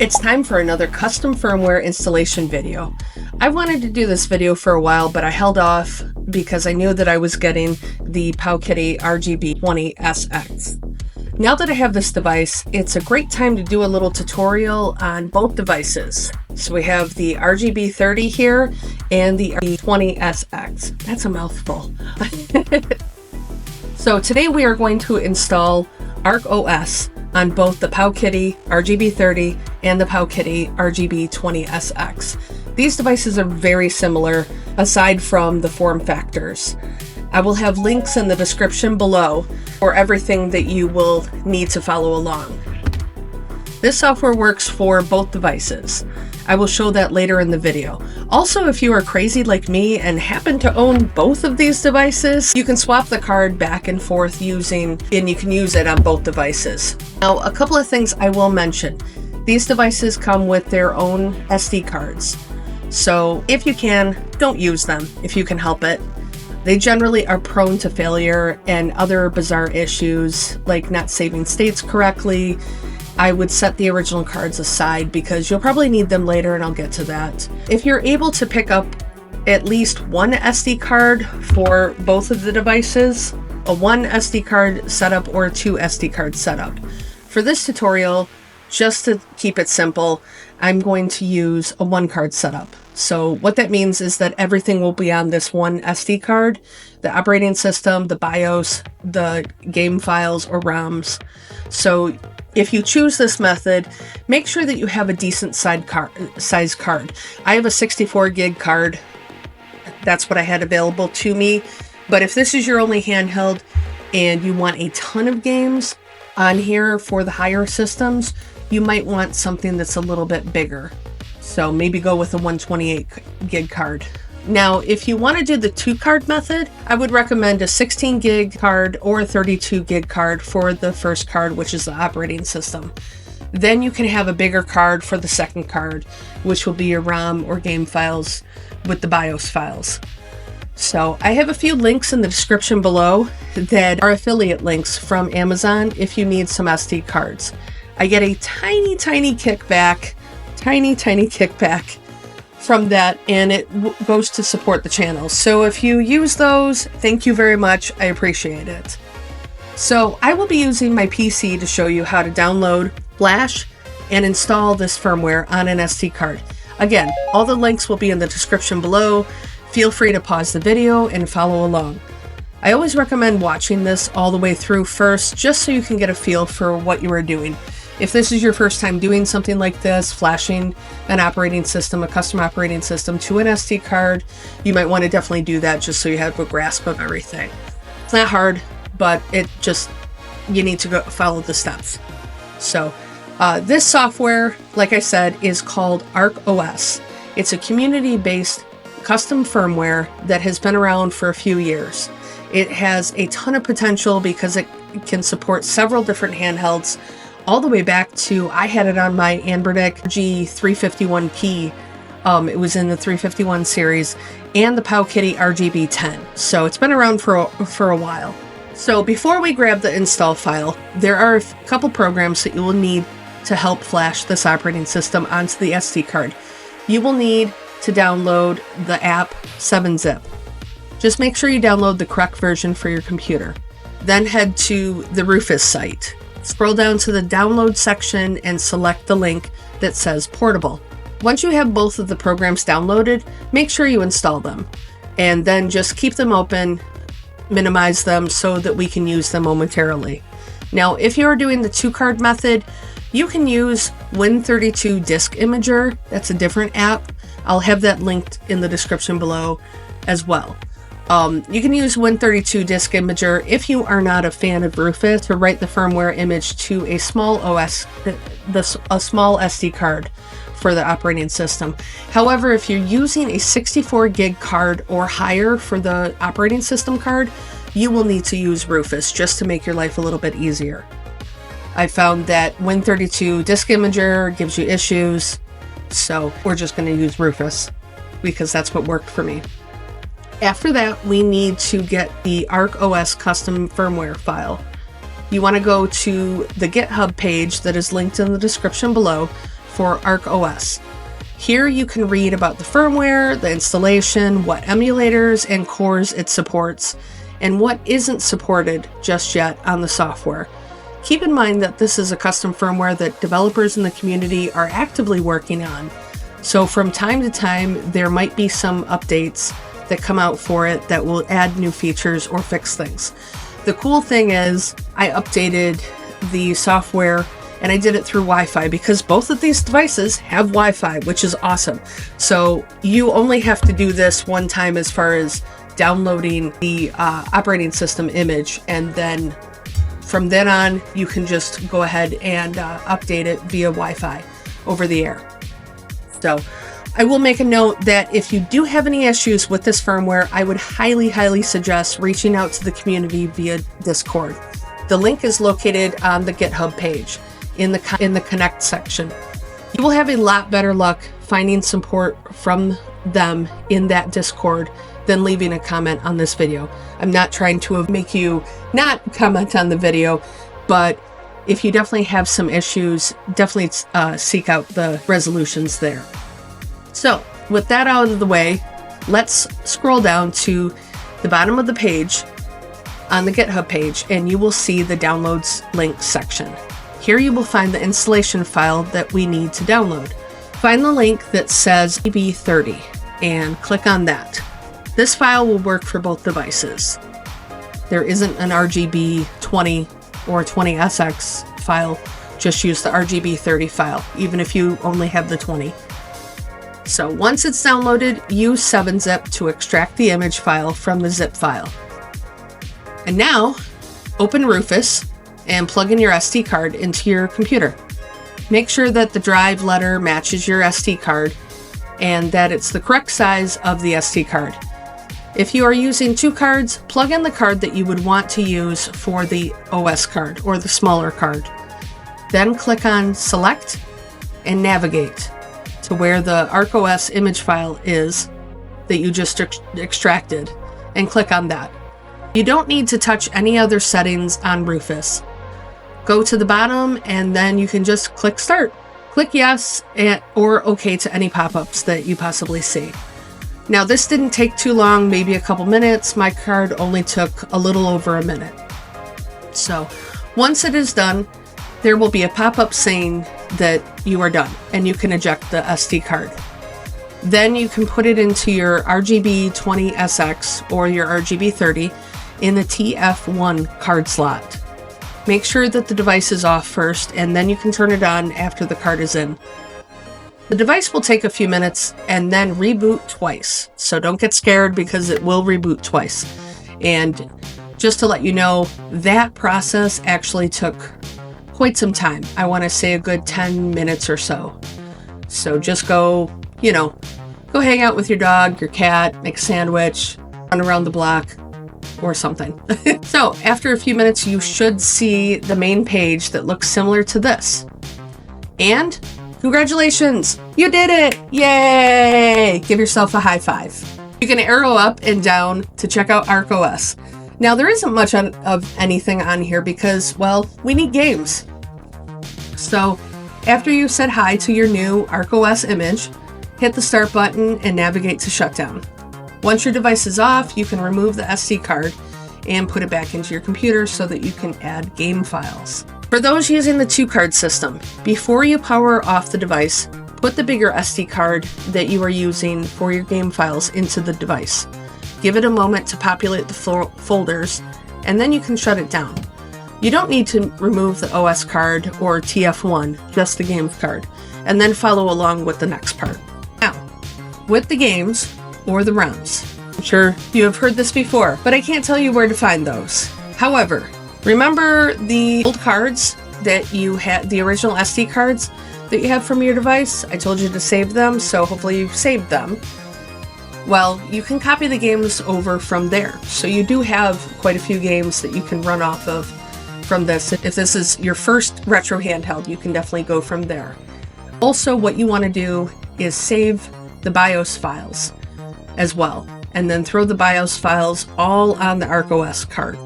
It's time for another custom firmware installation video. I wanted to do this video for a while, but I held off because I knew that I was getting the Powkiddy RGB20sx. Now that I have this device, it's a great time to do a little tutorial on both devices. So we have the RGB30 here and the RGB20sx. That's a mouthful. So today we are going to install ArkOS on both the Powkiddy RGB30 and the Powkiddy RGB20sx. These devices are very similar aside from the form factors. I will have links in the description below for everything that you will need to follow along. This software works for both devices. I will show that later in the video. Also, if you are crazy like me and happen to own both of these devices, you can swap the card back and forth and you can use it on both devices. Now, a couple of things I will mention. These devices come with their own SD cards. So if you can, don't use them if you can help it. They generally are prone to failure and other bizarre issues like not saving states correctly. I would set the original cards aside because you'll probably need them later, and I'll get to that. If you're able to pick up at least one SD card for both of the devices, a one SD card setup or a two SD card setup. For this tutorial, just to keep it simple, I'm going to use a one card setup. So what that means is that everything will be on this one SD card, the operating system, the BIOS, the game files or ROMs. So if you choose this method, make sure that you have a decent size card. I have a 64 gig card. That's what I had available to me. But if this is your only handheld and you want a ton of games on here for the higher systems, you might want something that's a little bit bigger. So maybe go with a 128 gig card. Now, if you want to do the two card method, I would recommend a 16 gig card or a 32 gig card for the first card, which is the operating system. Then you can have a bigger card for the second card, which will be your ROM or game files with the BIOS files. So I have a few links in the description below that are affiliate links from Amazon if you need some SD cards. I get a tiny kickback from that, and it goes to support the channel. So if you use those, thank you very much. I appreciate it. So I will be using my PC to show you how to download, flash, and install this firmware on an SD card. Again, all the links will be in the description below. Feel free to pause the video and follow along. I always recommend watching this all the way through first, just so you can get a feel for what you are doing. If this is your first time doing something like this, flashing an operating system, a custom operating system to an SD card, you might want to definitely do that just so you have a grasp of everything. It's not hard, but you need to go follow the steps. So this software, like I said, is called ArkOS. It's a community-based custom firmware that has been around for a few years. It has a ton of potential because it can support several different handhelds, all the way back to, I had it on my Anbernic G351P. It was in the 351 series, and the Powkiddy RGB10. So it's been around for a while. So before we grab the install file, there are a couple programs that you will need to help flash this operating system onto the SD card. You will need to download the app 7-Zip. Just make sure you download the correct version for your computer. Then head to the Rufus site. Scroll down to the download section and select the link that says portable. Once you have both of the programs downloaded, make sure you install them, and then just keep them open, minimize them so that we can use them momentarily. Now, if you're doing the two card method, you can use Win32 Disk Imager. That's a different app. I'll have that linked in the description below as well. You can use Win32 Disk Imager if you are not a fan of Rufus to write the firmware image to a small a small SD card for the operating system. However, if you're using a 64 gig card or higher for the operating system card, you will need to use Rufus just to make your life a little bit easier. I found that Win32 Disk Imager gives you issues, so we're just going to use Rufus because that's what worked for me. After that, we need to get the ArkOS Custom Firmware file. You want to go to the GitHub page that is linked in the description below for ArkOS. Here you can read about the firmware, the installation, what emulators and cores it supports, and what isn't supported just yet on the software. Keep in mind that this is a custom firmware that developers in the community are actively working on. So from time to time, there might be some updates that come out for it that will add new features or fix things. The cool thing is I updated the software and I did it through Wi-Fi because both of these devices have Wi-Fi, which is awesome. So you only have to do this one time as far as downloading the operating system image, and then from then on you can just go ahead and update it via Wi-Fi over the air. So I will make a note that if you do have any issues with this firmware, I would highly suggest reaching out to the community via Discord. The link is located on the GitHub page in the Connect section. You will have a lot better luck finding support from them in that Discord than leaving a comment on this video. I'm not trying to make you not comment on the video, but if you definitely have some issues, definitely seek out the resolutions there. So with that out of the way, let's scroll down to the bottom of the page on the GitHub page, and you will see the downloads link section. Here you will find the installation file that we need to download. Find the link that says RGB30 and click on that. This file will work for both devices. There isn't an RGB20 or 20sx file, just use the RGB30 file, even if you only have the 20. So once it's downloaded, use 7-zip to extract the image file from the zip file. And now, open Rufus and plug in your SD card into your computer. Make sure that the drive letter matches your SD card and that it's the correct size of the SD card. If you are using 2 cards, plug in the card that you would want to use for the OS card or the smaller card. Then click on Select and navigate to where the ArkOS image file is that you just extracted and click on that. You don't need to touch any other settings on Rufus. Go to the bottom and then you can just click Start. Click Yes or OK to any pop-ups that you possibly see. Now this didn't take too long, maybe a couple minutes. My card only took a little over a minute. So once it is done, there will be a pop-up saying that you are done and you can eject the SD card. Then you can put it into your RGB20sx or your RGB30 in the TF1 card slot. Make sure that the device is off first, and then you can turn it on after the card is in. The device will take a few minutes and then reboot twice. So don't get scared because it will reboot twice. And just to let you know, that process actually took quite some time. I want to say a good 10 minutes or so. So just go hang out with your dog, your cat, make a sandwich, run around the block, or something. So after a few minutes, you should see the main page that looks similar to this. And congratulations, you did it! Yay! Give yourself a high five. You can arrow up and down to check out ArkOS. Now there isn't much of anything on here because, well, we need games. So after you said hi to your new ArkOS image, hit the start button and navigate to shutdown. Once your device is off, you can remove the SD card and put it back into your computer so that you can add game files. For those using the 2-card system, before you power off the device, put the bigger SD card that you are using for your game files into the device. Give it a moment to populate the folders, and then you can shut it down. You don't need to remove the OS card or TF1, just the games card, and then follow along with the next part. Now, with the games, or the ROMs. I'm sure you have heard this before, but I can't tell you where to find those. However, remember the old cards that you had, the original SD cards that you have from your device? I told you to save them, so hopefully you've saved them. Well, you can copy the games over from there. So you do have quite a few games that you can run off of from this. If this is your first retro handheld, you can definitely go from there. Also, what you want to do is save the BIOS files as well. and then throw the BIOS files all on the ArkOS card.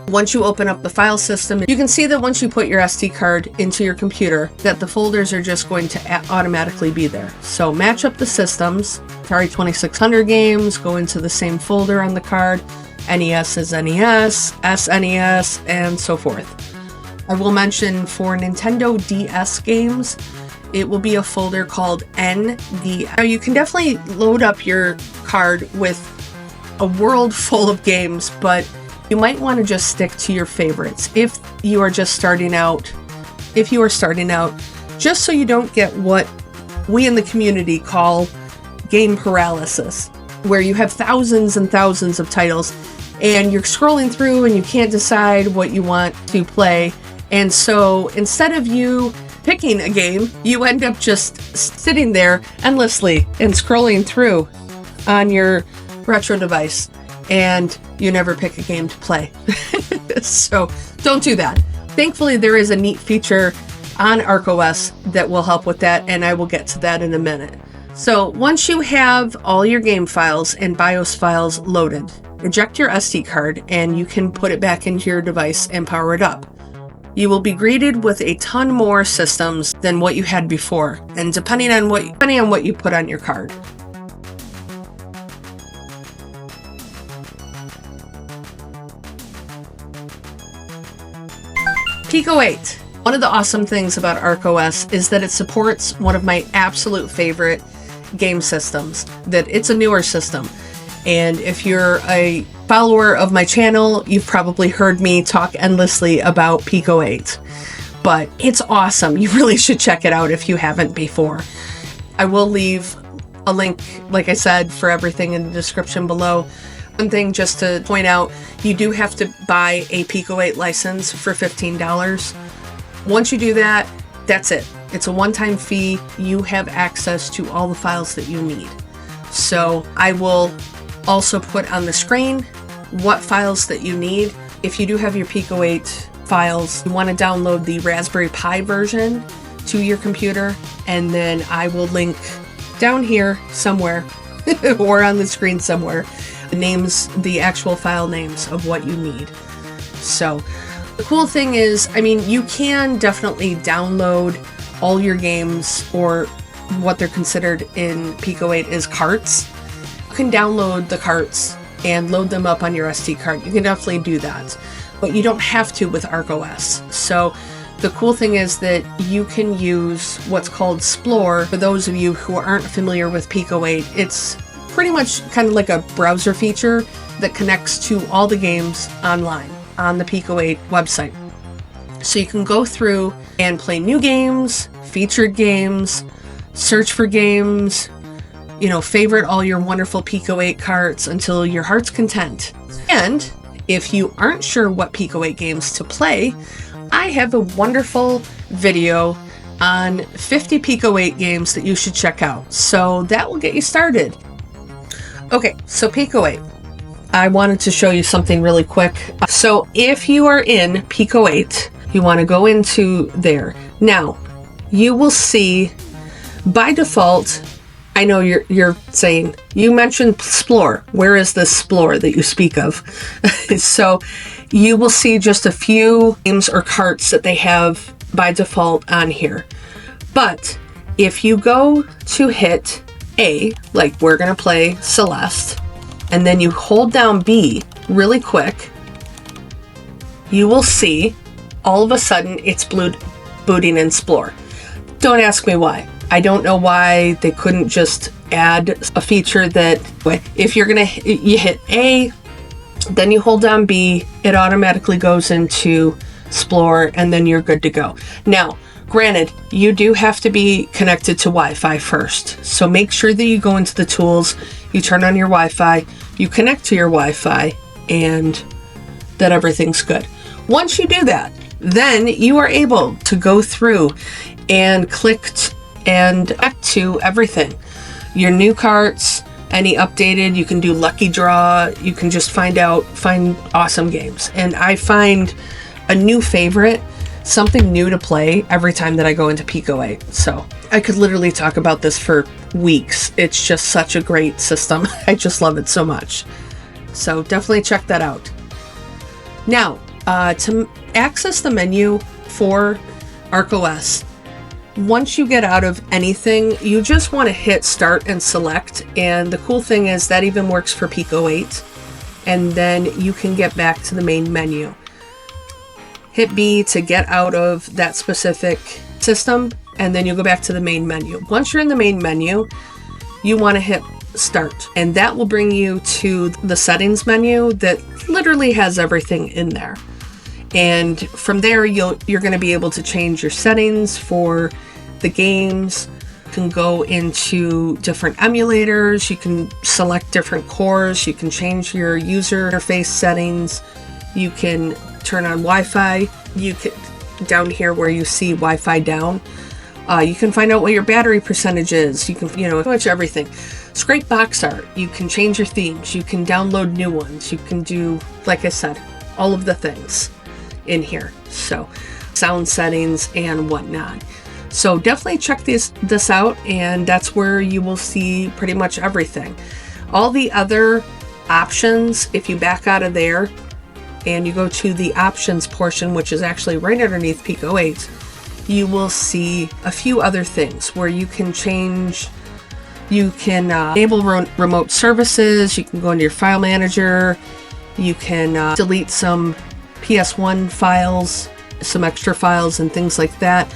Once you open up the file system, you can see that once you put your SD card into your computer, that the folders are just going to automatically be there. So match up the systems. Atari 2600 games go into the same folder on the card. NES is NES, SNES, and so forth. I will mention for Nintendo DS games, it will be a folder called ND. Now you can definitely load up your card with a world full of games, but you might want to just stick to your favorites if you are just starting out. Just so you don't get what we in the community call game paralysis, where you have thousands and thousands of titles and you're scrolling through and you can't decide what you want to play. And so instead of you picking a game, you end up just sitting there endlessly and scrolling through on your retro device, and you never pick a game to play. So don't do that. Thankfully, there is a neat feature on ArkOS that will help with that, and I will get to that in a minute. So once you have all your game files and BIOS files loaded, eject your SD card and you can put it back into your device and power it up. You will be greeted with a ton more systems than what you had before, and depending on what you put on your card. Pico 8. One of the awesome things about ArkOS is that it supports one of my absolute favorite game systems, that it's a newer system. And if you're a follower of my channel, you've probably heard me talk endlessly about Pico 8. But it's awesome. You really should check it out if you haven't before. I will leave a link, like I said, for everything in the description below. One thing just to point out, you do have to buy a Pico 8 license for $15. Once you do that, that's it. It's a one-time fee. You have access to all the files that you need. So I will also put on the screen what files that you need. If you do have your Pico 8 files, you want to download the Raspberry Pi version to your computer, and then I will link down here somewhere or on the screen somewhere the actual file names of what you need. So the cool thing is, I mean, you can definitely download all your games, or what they're considered in Pico 8 is carts. You can download the carts and load them up on your SD card. You can definitely do that, but you don't have to with ArkOS. So the cool thing is that you can use what's called Splore. For those of you who aren't familiar with Pico 8, it's pretty much kind of like a browser feature that connects to all the games online on the Pico 8 website. So you can go through and play new games, featured games, search for games, favorite all your wonderful Pico 8 carts until your heart's content. And if you aren't sure what Pico 8 games to play, I have a wonderful video on 50 Pico 8 games that you should check out. So that will get you started. Okay, so Pico 8. I wanted to show you something really quick. So if you are in Pico 8, you want to go into there. Now, you will see by default, I know you're saying, you mentioned Splore. Where is this Splore that you speak of? So you will see just a few games or carts that they have by default on here. But if you go to hit A, like we're going to play Celeste, and then you hold down B really quick, you will see all of a sudden it's booting in Splore. Don't ask me why. I don't know why they couldn't just add a feature that if you're going to, you hit A, then you hold down B, it automatically goes into Splore, and then you're good to go. Now, granted, you do have to be connected to Wi-Fi first. So make sure that you go into the tools, you turn on your Wi-Fi, you connect to your Wi-Fi, and that everything's good. Once you do that, then you are able to go through and click and connect to everything. Your new carts, any updated, you can do lucky draw, you can just find awesome games. And I find a new favorite something new to play every time that I go into Pico 8. So I could literally talk about this for weeks. It's just such a great system. I just love it so much. So definitely check that out. Now, to access the menu for ArkOS, once you get out of anything, you just want to hit start and select. And the cool thing is that even works for Pico 8. And then you can get back to the main menu. Hit B to get out of that specific system, and then you'll go back to the main menu. Once you're in the main menu, you want to hit start, and that will bring you to the settings menu that literally has everything in there. And from there, you're going to be able to change your settings for the games. You can go into different emulators, you can select different cores, you can change your user interface settings, you can turn on Wi-Fi. You can, down here where you see Wi-Fi down, you can find out what your battery percentage is. You can, pretty much everything. Scrape box art. You can change your themes. You can download new ones. You can do, like I said, all of the things in here. So sound settings and whatnot. So definitely check this out, and that's where you will see pretty much everything. All the other options, if you back out of there and you go to the options portion, which is actually right underneath Pico 8, you will see a few other things where you can change. You can enable remote services. You can go into your file manager. You can delete some PS1 files, some extra files and things like that.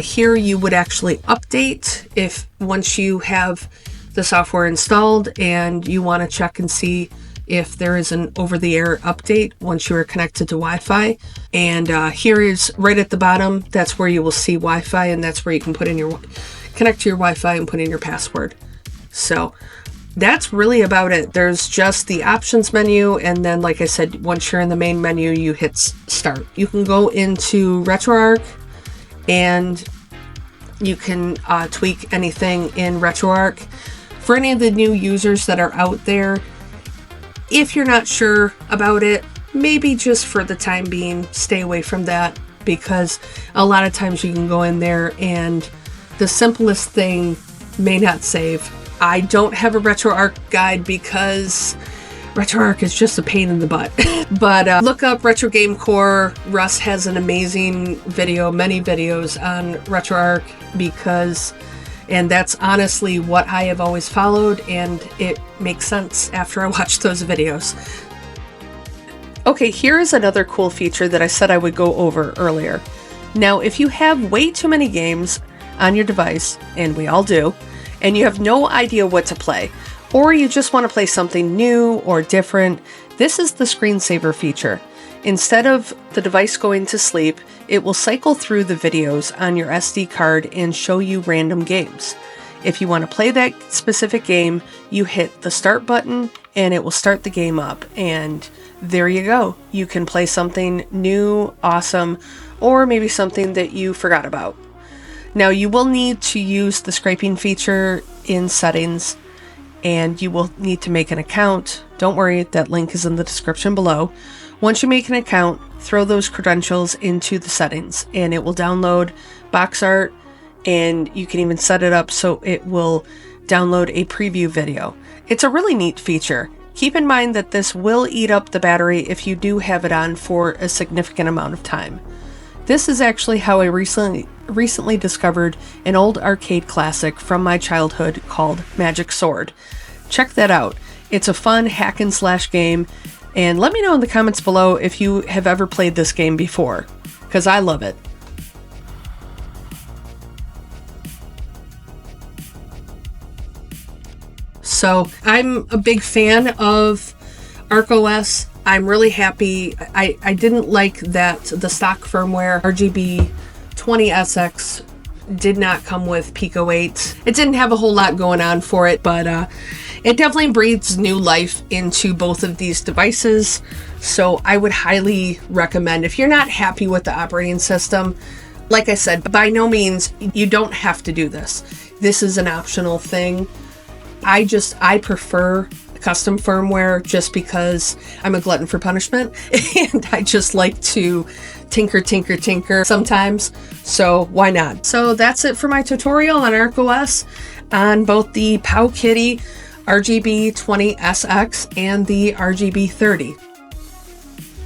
Here you would actually update if once you have the software installed and you want to check and see if there is an over-the-air update once you are connected to Wi-Fi. And here is right at the bottom, that's where you will see Wi-Fi, and that's where you can put in connect to your Wi-Fi and put in your password. So that's really about it. There's just the options menu, and then like I said, once you're in the main menu, you hit start. You can go into RetroArch and you can tweak anything in RetroArch. For any of the new users that are out there, if you're not sure about it, maybe just for the time being, stay away from that, because a lot of times you can go in there and the simplest thing may not save. I don't have a RetroArch guide because RetroArch is just a pain in the butt. But look up Retro Game Core. Russ has an amazing video, many videos on RetroArch, and that's honestly what I have always followed, and it makes sense after I watch those videos. Okay, here's another cool feature that I said I would go over earlier. Now, if you have way too many games on your device, and we all do, and you have no idea what to play, or you just want to play something new or different, this is the Screensaver feature. Instead of the device going to sleep, it will cycle through the videos on your SD card and show you random games. If you want to play that specific game, you hit the start button and it will start the game up. And there you go. You can play something new, awesome, or maybe something that you forgot about. Now you will need to use the scraping feature in settings, and you will need to make an account. Don't worry, that link is in the description below. Once you make an account, throw those credentials into the settings and it will download box art, and you can even set it up so it will download a preview video. It's a really neat feature. Keep in mind that this will eat up the battery if you do have it on for a significant amount of time. This is actually how I recently discovered an old arcade classic from my childhood called Magic Sword. Check that out. It's a fun hack and slash game, and let me know in the comments below if you have ever played this game before, because I love it. So I'm a big fan of ArkOS. I'm really happy. I didn't like that the stock firmware RGB20sx did not come with Pico 8. It didn't have a whole lot going on for it, but it definitely breathes new life into both of these devices. So I would highly recommend, if you're not happy with the operating system, like I said, by no means, you don't have to do this. This is an optional thing. I prefer custom firmware just because I'm a glutton for punishment and I just like to tinker sometimes, so why not? So that's it for my tutorial on ArkOS on both the Powkiddy RGB20sx and the RGB30.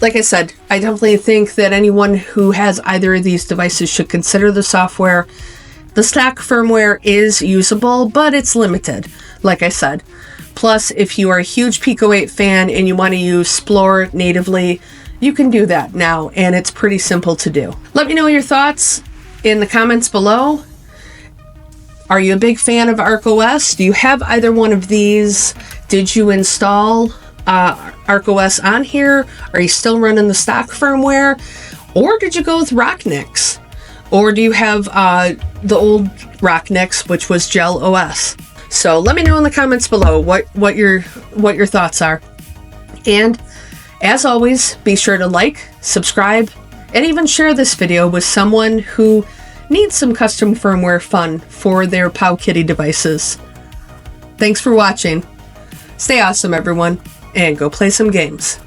Like I said, I definitely think that anyone who has either of these devices should consider the software. The stock firmware is usable, but it's limited, like I said. Plus, if you are a huge Pico 8 fan and you want to use Splore natively, you can do that now, and it's pretty simple to do. Let me know your thoughts in the comments below. Are you a big fan of ArkOS? Do you have either one of these? Did you install ArkOS on here? Are you still running the stock firmware? Or did you go with RockNix? Or do you have the old RockNix, which was Gel OS? So let me know in the comments below what your thoughts are. And as always, be sure to like, subscribe, and even share this video with someone who needs some custom firmware fun for their Powkiddy devices. Thanks for watching. Stay awesome, everyone, and go play some games.